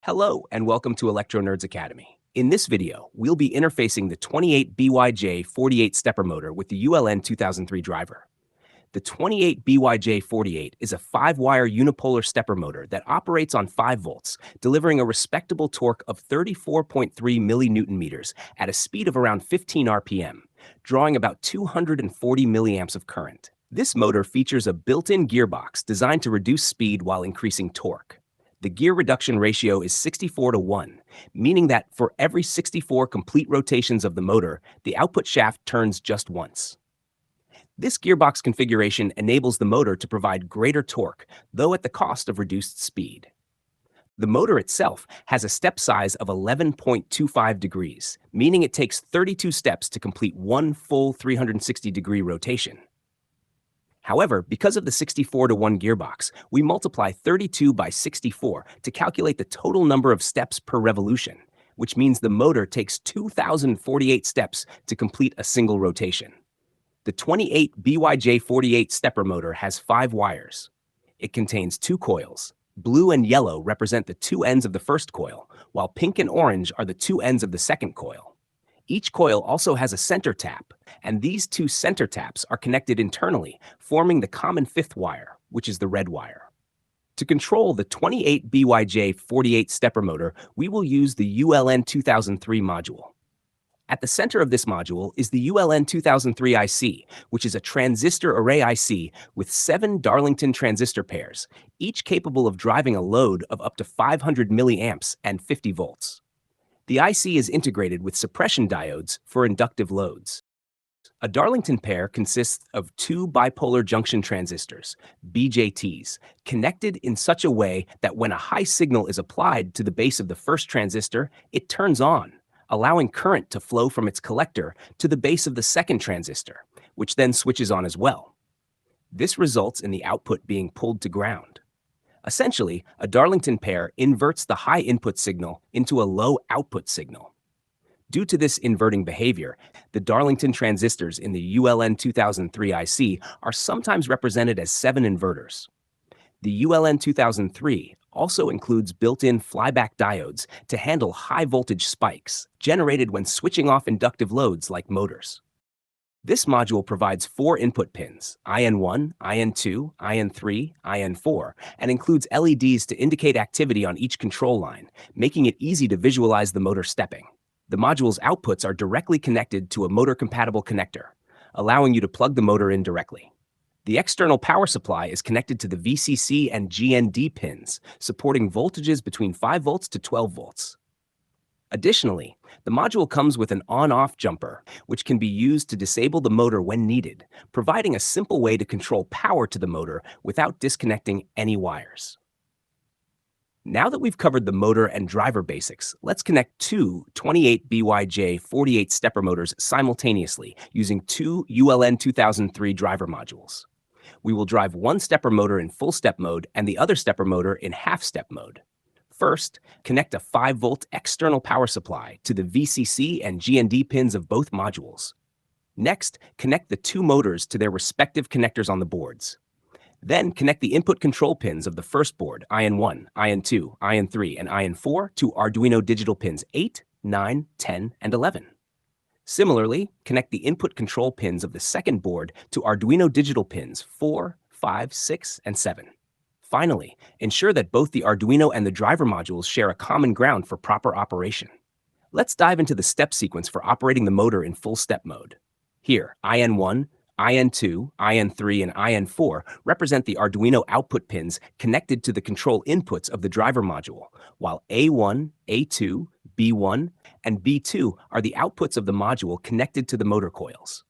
Hello, and welcome to Electro Nerds Academy. In this video, we'll be interfacing the 28BYJ-48 stepper motor with the ULN2003 driver. The 28BYJ-48 is a 5-wire unipolar stepper motor that operates on 5 volts, delivering a respectable torque of 34.3 millinewton meters at a speed of around 15 RPM, drawing about 240 milliamps of current. This motor features a built-in gearbox designed to reduce speed while increasing torque. The gear reduction ratio is 64:1, meaning that for every 64 complete rotations of the motor, the output shaft turns just once. This gearbox configuration enables the motor to provide greater torque, though at the cost of reduced speed. The motor itself has a step size of 11.25 degrees, meaning it takes 32 steps to complete one full 360-degree rotation. However, because of the 64:1 gearbox, we multiply 32 by 64 to calculate the total number of steps per revolution, which means the motor takes 2,048 steps to complete a single rotation. The 28BYJ-48 stepper motor has 5 wires. It contains 2 coils. Blue and yellow represent the 2 ends of the first coil, while pink and orange are the 2 ends of the second coil. Each coil also has a center tap, and these 2 center taps are connected internally, forming the common 5th wire, which is the red wire. To control the 28BYJ-48 stepper motor, we will use the ULN2003 module. At the center of this module is the ULN2003 IC, which is a transistor array IC with 7 Darlington transistor pairs, each capable of driving a load of up to 500 milliamps and 50 volts. The IC is integrated with suppression diodes for inductive loads. A Darlington pair consists of 2 bipolar junction transistors, BJTs, connected in such a way that when a high signal is applied to the base of the first transistor, it turns on, allowing current to flow from its collector to the base of the second transistor, which then switches on as well. This results in the output being pulled to ground. Essentially, a Darlington pair inverts the high input signal into a low output signal. Due to this inverting behavior, the Darlington transistors in the ULN2003 IC are sometimes represented as 7 inverters. The ULN2003 also includes built-in flyback diodes to handle high voltage spikes generated when switching off inductive loads like motors. This module provides 4 input pins, IN1, IN2, IN3, IN4, and includes LEDs to indicate activity on each control line, making it easy to visualize the motor stepping. The module's outputs are directly connected to a motor-compatible connector, allowing you to plug the motor in directly. The external power supply is connected to the VCC and GND pins, supporting voltages between 5 volts to 12 volts. Additionally, the module comes with an on-off jumper, which can be used to disable the motor when needed, providing a simple way to control power to the motor without disconnecting any wires. Now that we've covered the motor and driver basics, let's connect 2 28BYJ-48 stepper motors simultaneously using 2 ULN2003 driver modules. We will drive one stepper motor in full step mode and the other stepper motor in half step mode. First, connect a 5-volt external power supply to the VCC and GND pins of both modules. Next, connect the 2 motors to their respective connectors on the boards. Then connect the input control pins of the first board, IN1, IN2, IN3, and IN4 to Arduino digital pins 8, 9, 10, and 11. Similarly, connect the input control pins of the second board to Arduino digital pins 4, 5, 6, and 7. Finally, ensure that both the Arduino and the driver modules share a common ground for proper operation. Let's dive into the step sequence for operating the motor in full step mode. Here, IN1, IN2, IN3, and IN4 represent the Arduino output pins connected to the control inputs of the driver module, while A1, A2, B1, and B2 are the outputs of the module connected to the motor coils.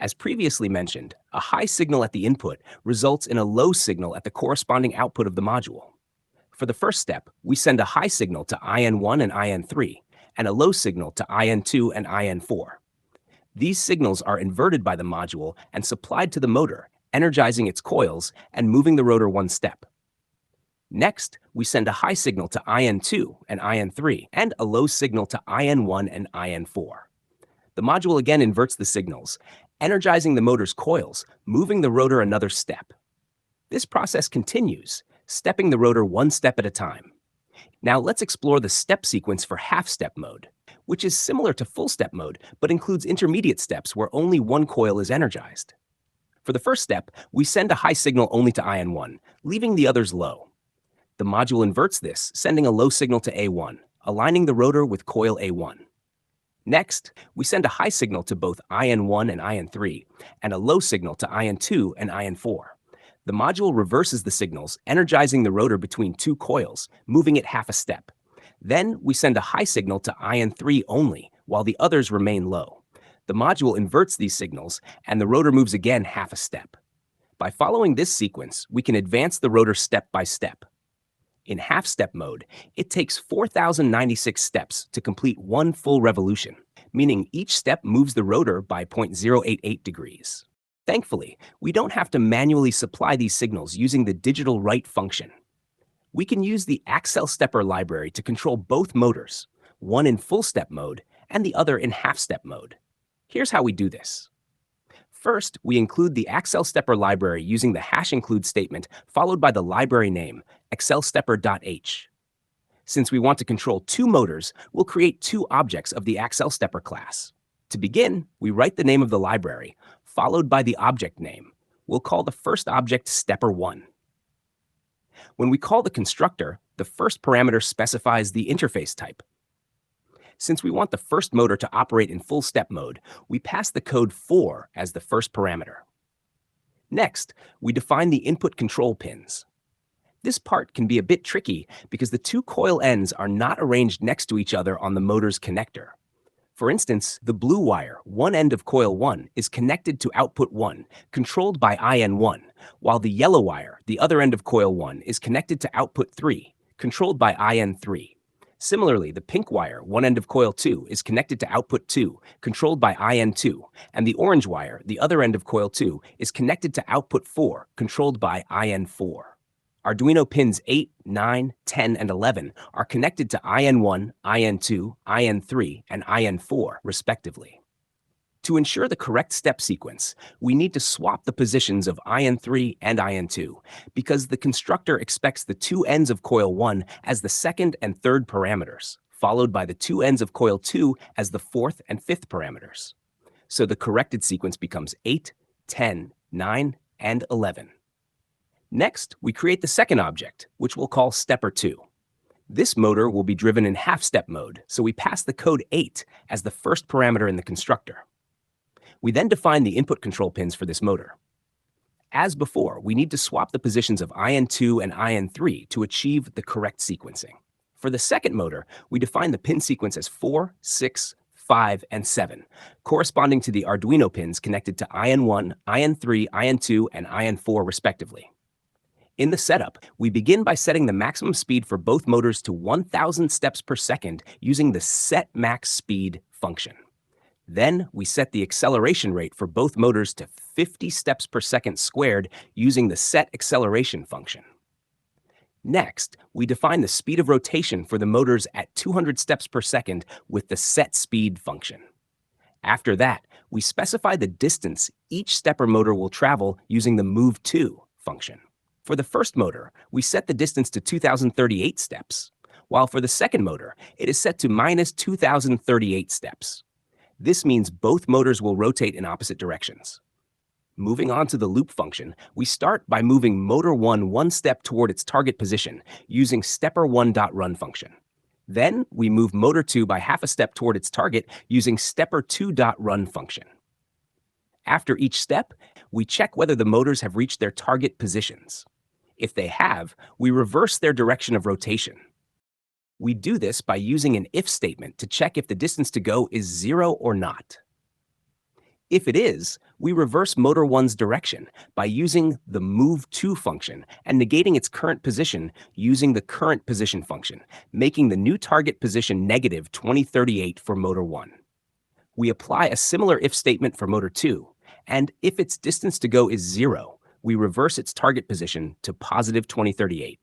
As previously mentioned, a high signal at the input results in a low signal at the corresponding output of the module. For the first step, we send a high signal to IN1 and IN3, and a low signal to IN2 and IN4. These signals are inverted by the module and supplied to the motor, energizing its coils and moving the rotor one step. Next, we send a high signal to IN2 and IN3, and a low signal to IN1 and IN4. The module again inverts the signals, energizing the motor's coils, moving the rotor another step. This process continues, stepping the rotor one step at a time. Now let's explore the step sequence for half-step mode, which is similar to full-step mode but includes intermediate steps where only one coil is energized. For the first step, we send a high signal only to ion 1, leaving the others low. The module inverts this, sending a low signal to A1, aligning the rotor with coil A1. Next, we send a high signal to both ion 1 and ion 3, and a low signal to ion 2 and ion 4. The module reverses the signals, energizing the rotor between two coils, moving it half a step. Then we send a high signal to ion 3 only, while the others remain low. The module inverts these signals, and the rotor moves again half a step. By following this sequence, we can advance the rotor step by step. In half-step mode, it takes 4,096 steps to complete one full revolution, meaning each step moves the rotor by 0.088 degrees. Thankfully, we don't have to manually supply these signals using the digital write function. We can use the AccelStepper library to control both motors, one in full-step mode and the other in half-step mode. Here's how we do this. First, we include the AccelStepper library using the #include statement followed by the library name, AccelStepper.h. Since we want to control two motors, we'll create two objects of the AccelStepper class. To begin, we write the name of the library, followed by the object name. We'll call the first object Stepper1. When we call the constructor, the first parameter specifies the interface type. Since we want the first motor to operate in full step mode, we pass the code 4 as the first parameter. Next, we define the input control pins. This part can be a bit tricky because the two coil ends are not arranged next to each other on the motor's connector. For instance, the blue wire, one end of coil 1, is connected to output 1, controlled by ion 1, while the yellow wire, the other end of coil 1, is connected to output 3, controlled by ion 3. Similarly, the pink wire, one end of coil 2, is connected to output 2, controlled by ion 2, and the orange wire, the other end of coil 2, is connected to output 4, controlled by ion 4. Arduino pins 8, 9, 10, and 11 are connected to ion 1, ion 2, ion 3, and ion 4, respectively. To ensure the correct step sequence, we need to swap the positions of ion 3 and ion 2 because the constructor expects the two ends of coil 1 as the second and third parameters, followed by the two ends of coil 2 as the fourth and fifth parameters. So the corrected sequence becomes 8, 10, 9, and 11. Next, we create the second object, which we'll call Stepper2. This motor will be driven in half-step mode, so we pass the code 8 as the first parameter in the constructor. We then define the input control pins for this motor. As before, we need to swap the positions of ion 2 and ion 3 to achieve the correct sequencing. For the second motor, we define the pin sequence as 4, 6, 5, and 7, corresponding to the Arduino pins connected to ion 1, ion 3, ion 2, and ion 4, respectively. In the setup, we begin by setting the maximum speed for both motors to 1,000 steps per second using the setMaxSpeed function. Then we set the acceleration rate for both motors to 50 steps per second squared using the setAcceleration function. Next, we define the speed of rotation for the motors at 200 steps per second with the setSpeed function. After that, we specify the distance each stepper motor will travel using the MoveTo function. For the first motor, we set the distance to 2,038 steps, while for the second motor, it is set to minus 2,038 steps. This means both motors will rotate in opposite directions. Moving on to the loop function, we start by moving motor 1 one step toward its target position using stepper1.run function. Then we move motor 2 by half a step toward its target using stepper2.run function. After each step, we check whether the motors have reached their target positions. If they have, we reverse their direction of rotation. We do this by using an if statement to check if the distance to go is 0 or not. If it is, we reverse motor 1's direction by using the MoveTo function and negating its current position using the current position function, making the new target position negative 2038 for motor 1. We apply a similar if statement for motor 2, and if its distance to go is 0, we reverse its target position to positive 2038.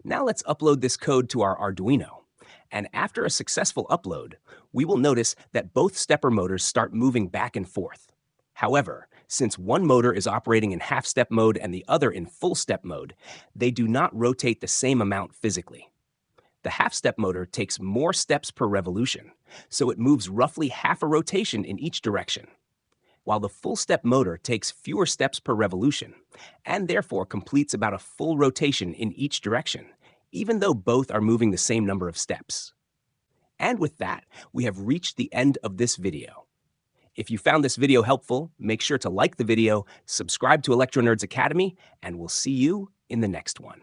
Now let's upload this code to our Arduino, and after a successful upload, we will notice that both stepper motors start moving back and forth. However, since one motor is operating in half-step mode and the other in full-step mode, they do not rotate the same amount physically. The half-step motor takes more steps per revolution, so it moves roughly half a rotation in each direction, while the full-step motor takes fewer steps per revolution and therefore completes about a full rotation in each direction, even though both are moving the same number of steps. And with that, we have reached the end of this video. If you found this video helpful, make sure to like the video, subscribe to Electro Nerds Academy, and we'll see you in the next one.